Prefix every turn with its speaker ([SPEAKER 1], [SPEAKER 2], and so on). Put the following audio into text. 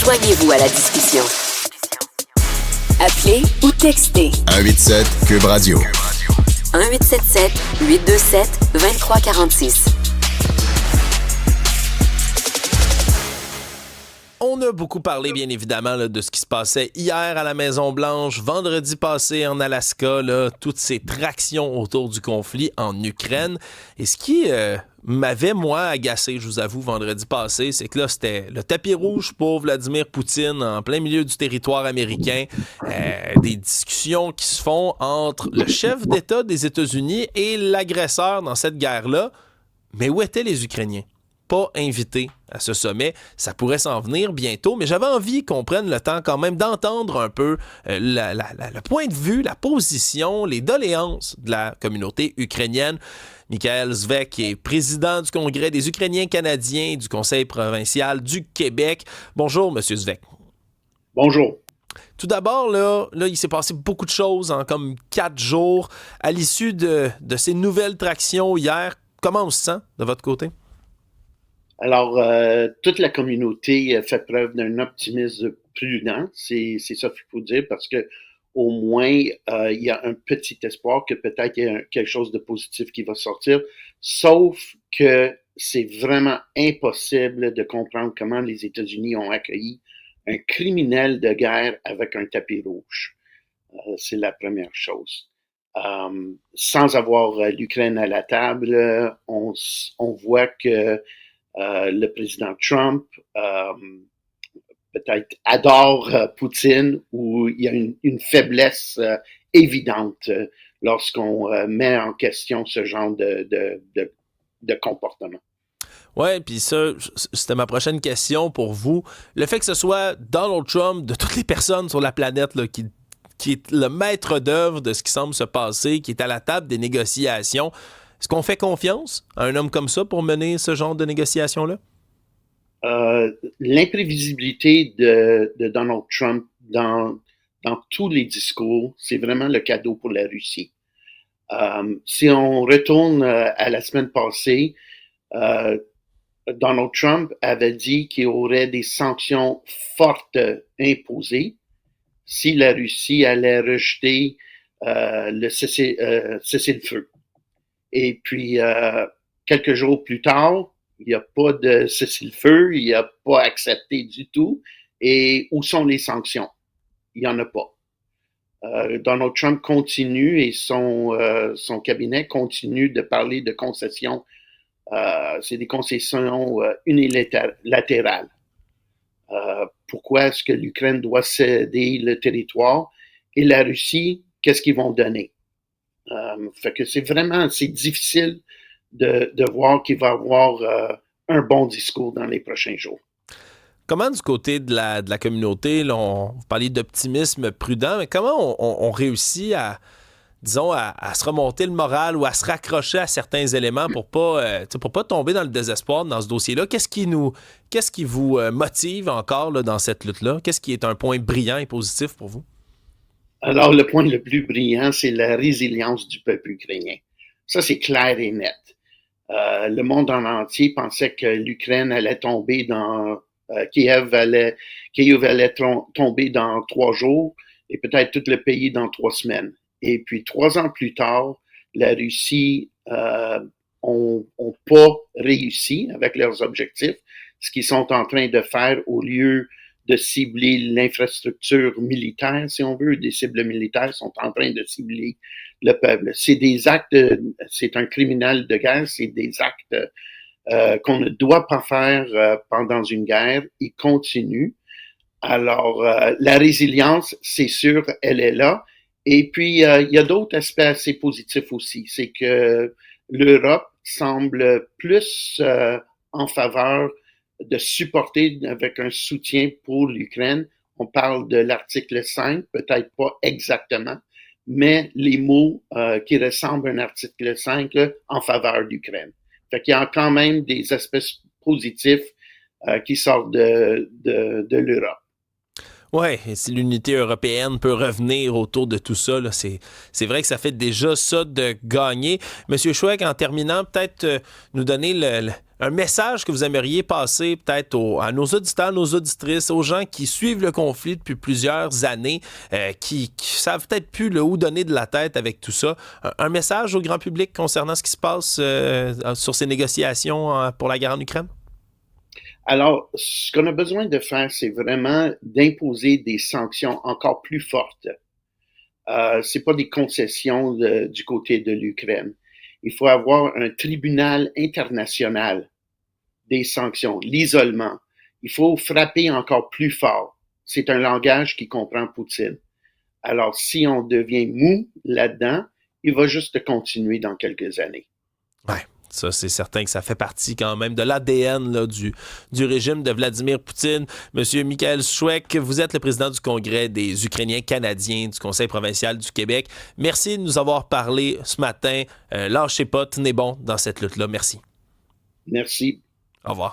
[SPEAKER 1] Joignez-vous à la discussion. Appelez ou textez
[SPEAKER 2] 187 Cube Radio.
[SPEAKER 1] 1877 827 2346.
[SPEAKER 3] On a beaucoup parlé, bien évidemment, là, de ce qui se passait hier à la Maison-Blanche, vendredi passé en Alaska, là, toutes ces tractions autour du conflit en Ukraine. Et ce qui m'avait, moi, agacé, je vous avoue, vendredi passé, c'est que là, c'était le tapis rouge pour Vladimir Poutine en plein milieu du territoire américain. Des discussions qui se font entre le chef d'État des États-Unis et l'agresseur dans cette guerre-là. Mais où étaient les Ukrainiens? Pas invités à ce sommet. Ça pourrait s'en venir bientôt, mais j'avais envie qu'on prenne le temps quand même d'entendre un peu le point de vue, la position, les doléances de la communauté ukrainienne. Michael Zvek, qui est président du Congrès des Ukrainiens canadiens du Conseil provincial du Québec. Bonjour, M. Zvek.
[SPEAKER 4] Bonjour.
[SPEAKER 3] Tout d'abord, là, il s'est passé beaucoup de choses en comme 4 jours. À l'issue de ces nouvelles tractions hier, comment on se sent de votre côté?
[SPEAKER 4] Alors, toute la communauté fait preuve d'un optimisme prudent, c'est ça qu'il faut dire, parce que au moins, il y a un petit espoir que peut-être il y a quelque chose de positif qui va sortir, sauf que c'est vraiment impossible de comprendre comment les États-Unis ont accueilli un criminel de guerre avec un tapis rouge. C'est la première chose. Sans avoir l'Ukraine à la table, on voit que le président Trump peut-être adore Poutine, ou il y a une faiblesse évidente lorsqu'on met en question ce genre de comportement.
[SPEAKER 3] Oui, puis ça, c'était ma prochaine question pour vous. Le fait que ce soit Donald Trump, de toutes les personnes sur la planète, là, qui est le maître d'œuvre de ce qui semble se passer, qui est à la table des négociations, est-ce qu'on fait confiance à un homme comme ça pour mener ce genre de négociations-là?
[SPEAKER 4] L'imprévisibilité de Donald Trump dans tous les discours, c'est vraiment le cadeau pour la Russie. Si on retourne à la semaine passée, Donald Trump avait dit qu'il y aurait des sanctions fortes imposées si la Russie allait rejeter le cessez-le-feu. Et puis, quelques jours plus tard, il n'y a pas de cessez-le-feu, il n'a pas accepté du tout. Et où sont les sanctions? Il n'y en a pas. Donald Trump continue et son cabinet continue de parler de concessions. C'est des concessions unilatérales. Pourquoi est-ce que l'Ukraine doit céder le territoire? Et la Russie, qu'est-ce qu'ils vont donner? Fait que c'est difficile de voir qu'il va y avoir un bon discours dans les prochains jours.
[SPEAKER 3] Comment du côté de la communauté, là, vous parliez d'optimisme prudent, mais comment on réussit à, disons, à se remonter le moral ou à se raccrocher à certains éléments pour pas tomber dans le désespoir dans ce dossier-là? Qu'est-ce qui vous motive encore là, dans cette lutte-là? Qu'est-ce qui est un point brillant et positif pour vous?
[SPEAKER 4] Alors, le point le plus brillant, c'est la résilience du peuple ukrainien. Ça, c'est clair et net. Le monde en entier pensait que l'Ukraine allait tomber Kiev allait tomber dans 3 jours et peut-être tout le pays dans 3 semaines. Et puis 3 ans plus tard, la Russie ont pas réussi avec leurs objectifs. Ce qu'ils sont en train de faire, au lieu de cibler l'infrastructure militaire, si on veut, des cibles militaires, sont en train de cibler le peuple. C'est un criminel de guerre, c'est des actes qu'on ne doit pas faire pendant une guerre. Il continue. Alors, la résilience, c'est sûr, elle est là. Et puis, il y a d'autres aspects assez positifs aussi. C'est que l'Europe semble plus en faveur de supporter avec un soutien pour l'Ukraine. On parle de l'article 5, peut-être pas exactement, mais les mots qui ressemblent à un article 5 là, en faveur d'Ukraine. Fait qu'il y a quand même des aspects positifs qui sortent de l'Europe.
[SPEAKER 3] Oui, et si l'unité européenne peut revenir autour de tout ça, là, c'est vrai que ça fait déjà ça de gagner. Monsieur Chouek, en terminant, peut-être nous donner un message que vous aimeriez passer peut-être à nos auditeurs, nos auditrices, aux gens qui suivent le conflit depuis plusieurs années, qui savent peut-être plus où donner de la tête avec tout ça. Un message au grand public concernant ce qui se passe sur ces négociations pour la guerre en Ukraine?
[SPEAKER 4] Alors, ce qu'on a besoin de faire, c'est vraiment d'imposer des sanctions encore plus fortes. C'est pas des concessions du côté de l'Ukraine. Il faut avoir un tribunal international des sanctions, l'isolement. Il faut frapper encore plus fort. C'est un langage qui comprend Poutine. Alors, si on devient mou là-dedans, il va juste continuer dans quelques années.
[SPEAKER 3] Ouais. Ça, c'est certain que ça fait partie quand même de l'ADN là, du régime de Vladimir Poutine. Monsieur Michael Chouek, vous êtes le président du Congrès des Ukrainiens canadiens du Conseil provincial du Québec. Merci de nous avoir parlé ce matin. Lâchez pas, tenez bon dans cette lutte-là. Merci.
[SPEAKER 4] Merci.
[SPEAKER 3] Au revoir.